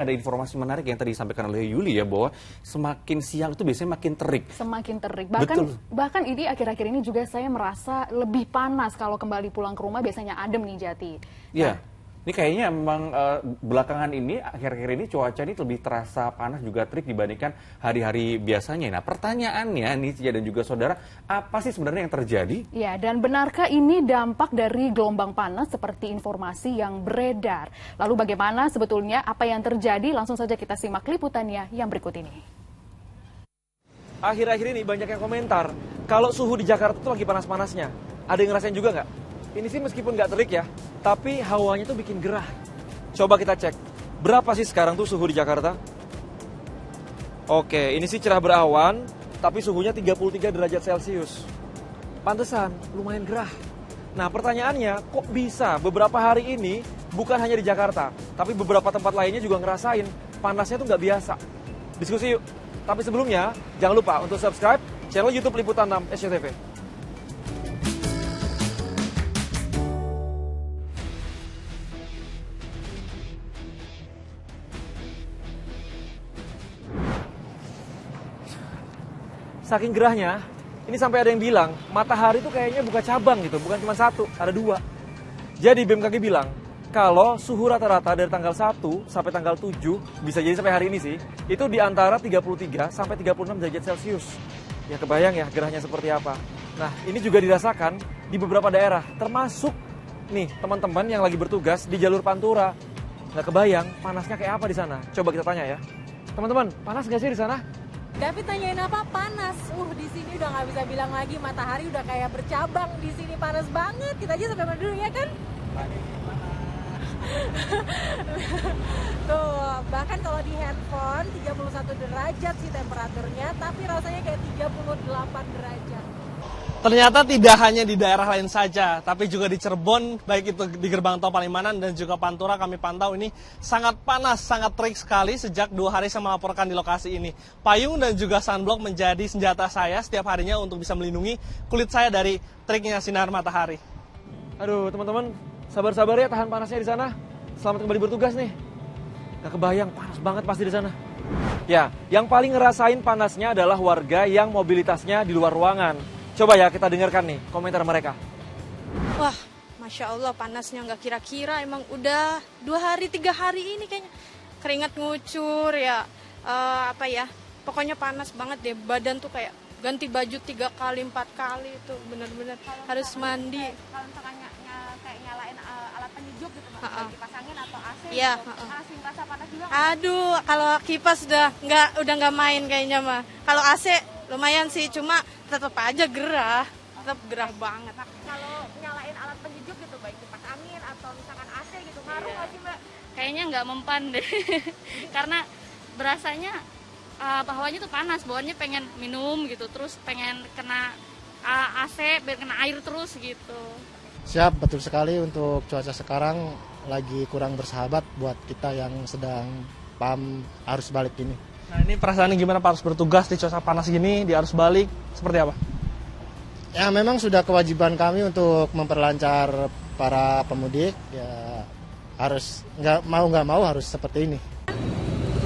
Ada informasi menarik yang tadi disampaikan oleh Yuli ya, bahwa semakin siang itu biasanya makin terik. Semakin terik. Betul. Bahkan ini akhir-akhir ini juga saya merasa lebih panas kalau kembali pulang ke rumah, biasanya adem nih Jati. Iya. Ini kayaknya memang belakangan ini, akhir-akhir ini cuaca ini lebih terasa panas juga terik dibandingkan hari-hari biasanya. Nah, pertanyaannya nih Cia dan juga saudara, apa sih sebenarnya yang terjadi? Ya, dan benarkah ini dampak dari gelombang panas seperti informasi yang beredar? Lalu bagaimana sebetulnya apa yang terjadi? Langsung saja kita simak liputannya yang berikut ini. Akhir-akhir ini banyak yang komentar, kalau suhu di Jakarta tuh lagi panas-panasnya. Ada yang ngerasain juga nggak? Ini sih meskipun nggak terik ya, tapi hawanya tuh bikin gerah. Coba kita cek, berapa sih sekarang tuh suhu di Jakarta? Oke, ini sih cerah berawan, tapi suhunya 33 derajat Celcius. Pantesan, lumayan gerah. Nah pertanyaannya, kok bisa beberapa hari ini bukan hanya di Jakarta, tapi beberapa tempat lainnya juga ngerasain panasnya tuh nggak biasa. Diskusi yuk. Tapi sebelumnya, jangan lupa untuk subscribe channel YouTube Liputan 6 SCTV. Saking gerahnya, ini sampai ada yang bilang, matahari tuh kayaknya buka cabang gitu, bukan cuma satu, ada dua. Jadi BMKG bilang, kalau suhu rata-rata dari tanggal 1 sampai tanggal 7, bisa jadi sampai hari ini sih, itu di antara 33 sampai 36 derajat Celcius. Ya kebayang ya gerahnya seperti apa. Nah ini juga dirasakan di beberapa daerah, termasuk nih teman-teman yang lagi bertugas di jalur Pantura. Nggak kebayang panasnya kayak apa di sana. Coba kita tanya ya. Teman-teman, panas nggak sih di sana? David tanyain apa? Panas. Di sini udah nggak bisa bilang lagi, matahari udah kayak bercabang di sini, panas banget. Kita aja sampai mana dulu ya kan? Tuh, bahkan kalau di handphone 31 derajat sih temperaturnya, tapi rasanya kayak 38 derajat. Ternyata tidak hanya di daerah lain saja, tapi juga di Cirebon, baik itu di Gerbang Tol Palimanan dan juga Pantura, kami pantau ini sangat panas, sangat terik sekali sejak 2 hari saya melaporkan di lokasi ini. Payung dan juga sunblock menjadi senjata saya setiap harinya untuk bisa melindungi kulit saya dari teriknya sinar matahari. Aduh teman-teman, sabar-sabar ya tahan panasnya di sana. Selamat kembali bertugas nih. Gak kebayang, panas banget pasti di sana. Ya, yang paling ngerasain panasnya adalah warga yang mobilitasnya di luar ruangan. Coba ya kita dengarkan nih komentar mereka. Wah, Masya Allah panasnya nggak kira-kira, emang udah 2 hari 3 hari ini kayaknya keringat ngucur ya, pokoknya panas banget deh, badan tuh kayak ganti baju 3 kali 4 kali itu benar-benar harus mandi. Kalau misalkan kayak nyalain alat penyejuk gitu, kipas angin atau AC ya, gitu, masih merasa panas juga? Aduh, kalau kipas udah nggak main kayaknya mah. Kalau AC lumayan sih, cuma tetap aja gerah, tetap gerah banget. Kalau nyalain alat penyejuk gitu, baik kipas angin atau misalkan AC gitu, ngaruh nggak sih Mbak? Kayaknya nggak mempan deh, karena berasanya hawanya tuh panas, bawaannya pengen minum gitu, terus pengen kena AC, biar kena air terus gitu. Siap, betul sekali. Untuk cuaca sekarang lagi kurang bersahabat buat kita yang sedang paham arus balik ini. Nah ini perasaannya gimana Pak, harus bertugas di cuaca panas gini, di arus balik, seperti apa? Ya memang sudah kewajiban kami untuk memperlancar para pemudik, ya harus nggak mau harus seperti ini.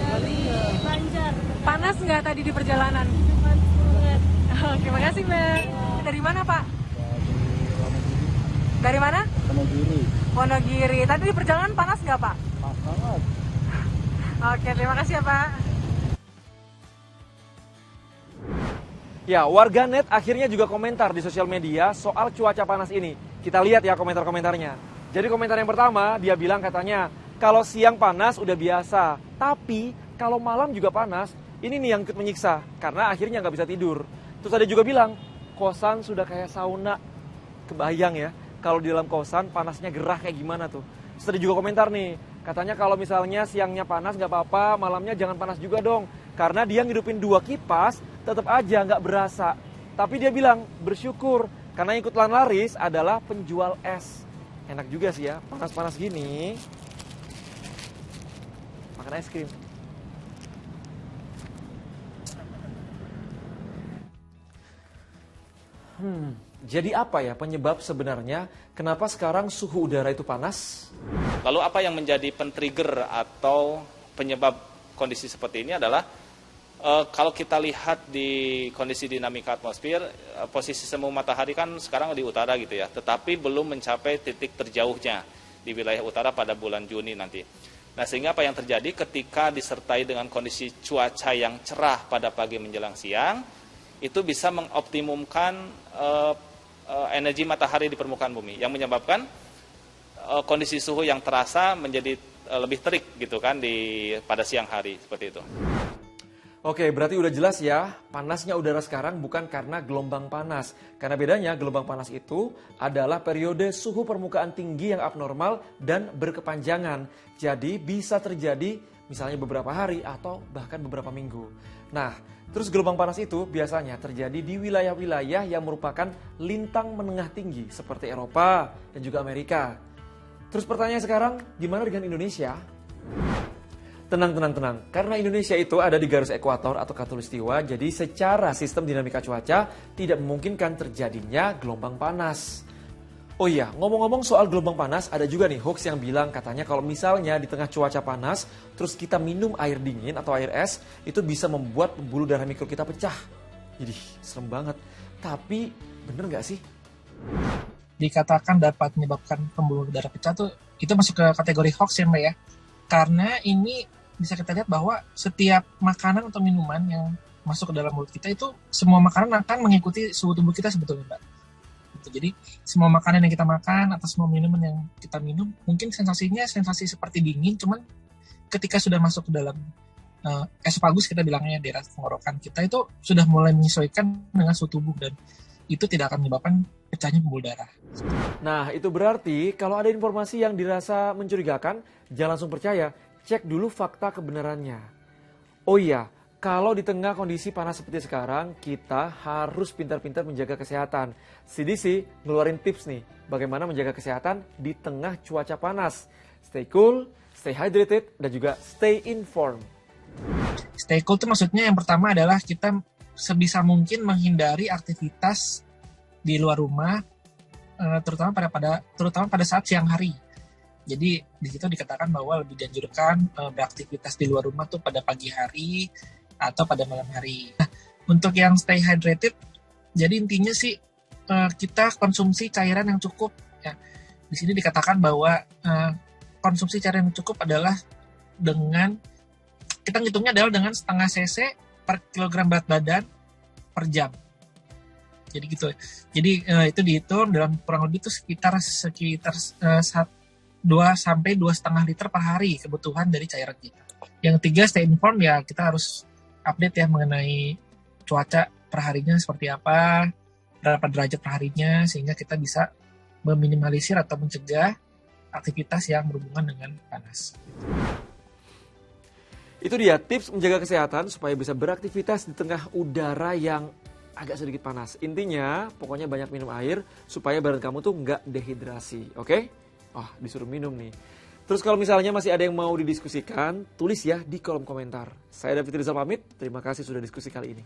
Dari Banjar. Panas nggak tadi di perjalanan? Panas banget. Oke, makasih Mbak. Dari mana Pak? Dari mana? Wonogiri. Wonogiri. Tadi di perjalanan panas nggak Pak? Panas banget. Oke, terima kasih ya Pak. Ya, warganet akhirnya juga komentar di sosial media soal cuaca panas ini. Kita lihat ya komentar-komentarnya. Jadi komentar yang pertama, dia bilang katanya, kalau siang panas udah biasa, tapi kalau malam juga panas, ini nih yang ikut menyiksa, karena akhirnya nggak bisa tidur. Terus ada juga bilang, kosan sudah kayak sauna. Kebayang ya, kalau di dalam kosan panasnya gerah kayak gimana tuh. Terus ada juga komentar nih, katanya kalau misalnya siangnya panas nggak apa-apa, malamnya jangan panas juga dong. Karena dia ngidupin 2 kipas, tetap aja nggak berasa. Tapi dia bilang bersyukur, karena ikut laris adalah penjual es. Enak juga sih ya, panas-panas gini. Makan es krim. Jadi apa ya penyebab sebenarnya kenapa sekarang suhu udara itu panas? Lalu apa yang menjadi pen-trigger atau penyebab kondisi seperti ini adalah kalau kita lihat di kondisi dinamika atmosfer, posisi semu matahari kan sekarang di utara gitu ya, tetapi belum mencapai titik terjauhnya di wilayah utara pada bulan Juni nanti. Nah, sehingga apa yang terjadi ketika disertai dengan kondisi cuaca yang cerah pada pagi menjelang siang, itu bisa mengoptimumkan energi matahari di permukaan bumi yang menyebabkan kondisi suhu yang terasa menjadi lebih terik gitu kan pada siang hari seperti itu. Oke, berarti udah jelas ya, panasnya udara sekarang bukan karena gelombang panas. Karena bedanya gelombang panas itu adalah periode suhu permukaan tinggi yang abnormal dan berkepanjangan. Jadi bisa terjadi misalnya beberapa hari atau bahkan beberapa minggu. Nah, terus gelombang panas itu biasanya terjadi di wilayah-wilayah yang merupakan lintang menengah tinggi seperti Eropa dan juga Amerika. Terus pertanyaan sekarang, gimana dengan Indonesia? Tenang. Karena Indonesia itu ada di garis ekuator atau khatulistiwa, jadi secara sistem dinamika cuaca tidak memungkinkan terjadinya gelombang panas. Oh iya, ngomong-ngomong soal gelombang panas, ada juga nih hoax yang bilang katanya kalau misalnya di tengah cuaca panas, terus kita minum air dingin atau air es, itu bisa membuat pembuluh darah mikro kita pecah. Jadi serem banget. Tapi bener nggak sih? Dikatakan dapat menyebabkan pembuluh darah pecah tuh itu masuk ke kategori hoax ya Mbak ya. Karena ini bisa kita lihat bahwa setiap makanan atau minuman yang masuk ke dalam mulut kita itu semua makanan akan mengikuti suhu tubuh kita sebetulnya Mbak. Jadi semua makanan yang kita makan atau semua minuman yang kita minum mungkin sensasinya sensasi seperti dingin, cuman ketika sudah masuk ke dalam esofagus kita bilangnya daerah tenggorokan kita itu sudah mulai menyesuaikan dengan suhu tubuh dan itu tidak akan menyebabkan pecahnya pembuluh darah. Nah, itu berarti kalau ada informasi yang dirasa mencurigakan, jangan langsung percaya, cek dulu fakta kebenarannya. Oh iya, kalau di tengah kondisi panas seperti sekarang, kita harus pintar-pintar menjaga kesehatan. CDC ngeluarin tips nih, bagaimana menjaga kesehatan di tengah cuaca panas. Stay cool, stay hydrated, dan juga stay informed. Stay cool itu maksudnya yang pertama adalah kita sebisa mungkin menghindari aktivitas di luar rumah, terutama pada saat siang hari. Jadi di situ dikatakan bahwa lebih dianjurkan beraktivitas di luar rumah tuh pada pagi hari atau pada malam hari. Nah, untuk yang stay hydrated, jadi intinya sih kita konsumsi cairan yang cukup. Ya. Di sini dikatakan bahwa konsumsi cairan yang cukup adalah dengan kita ngitungnya adalah dengan setengah cc per kilogram berat badan per jam. Jadi gitu. Jadi itu dihitung dalam kurang lebih itu sekitar 2 sampai 2,5 liter per hari kebutuhan dari cairan kita. Yang ketiga stay informed ya, kita harus update ya mengenai cuaca perharinya seperti apa, berapa derajat perharinya sehingga kita bisa meminimalisir atau mencegah aktivitas yang berhubungan dengan panas. Itu dia tips menjaga kesehatan supaya bisa beraktivitas di tengah udara yang agak sedikit panas. Intinya, pokoknya banyak minum air supaya badan kamu tuh nggak dehidrasi, oke? Disuruh minum nih. Terus kalau misalnya masih ada yang mau didiskusikan, tulis ya di kolom komentar. Saya David Rizal pamit, terima kasih sudah diskusi kali ini.